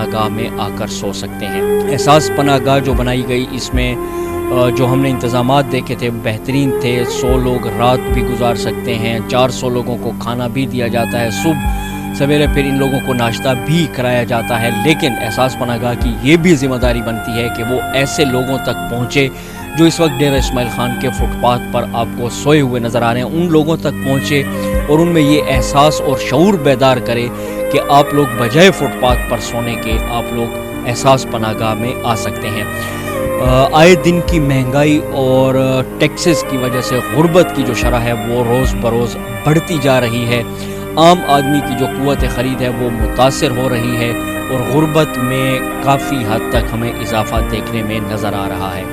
पनाहगाह में आकर सो सकते हैं। एहसास पनाहगाह जो बनाई गई, इसमें जो हमने इंतज़ामात देखे थे बेहतरीन थे। 100 लोग रात भी गुजार सकते हैं, 400 लोगों को खाना भी दिया जाता है, सुबह सवेरे फिर इन लोगों को नाश्ता भी कराया जाता है। लेकिन एहसास पनाहगाह की ये भी ज़िम्मेदारी बनती है कि वो ऐसे लोगों तक पहुँचे जो इस वक्त डेरा इस्माइल खान के फुटपाथ पर आपको सोए हुए नज़र आ रहे हैं, उन लोगों तक पहुँचे और उनमें ये एहसास और शऊर बेदार करे कि आप लोग बजाय फुटपाथ पर सोने के आप लोग एहसास पनाहगाह में आ सकते हैं। आए दिन की महंगाई और टैक्सेस की वजह से गुर्बत की जो शरह है वो रोज़ बरोज़ बढ़ती जा रही है। आम आदमी की जो क़ुव्वत ख़रीद है वो मुतासिर हो रही है और गुर्बत में काफ़ी हद तक हमें इजाफ़ा देखने में नज़र आ रहा है।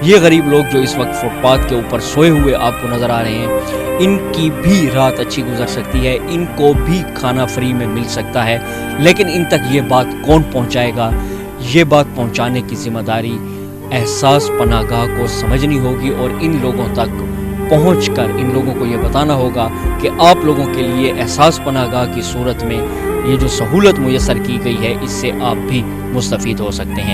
ये गरीब लोग जो इस वक्त फुटपाथ के ऊपर सोए हुए आपको नज़र आ रहे हैं, इनकी भी रात अच्छी गुजर सकती है, इनको भी खाना फ्री में मिल सकता है। लेकिन इन तक ये बात कौन पहुँचाएगा? ये बात पहुँचाने की ज़िम्मेदारी एहसास पनाहगाह को समझनी होगी और इन लोगों तक पहुंचकर इन लोगों को ये बताना होगा कि आप लोगों के लिए एहसास पनाहगाह की सूरत में ये जो सहूलत मुयस्सर की गई है, इससे आप भी मुस्तफ़ीद हो सकते हैं।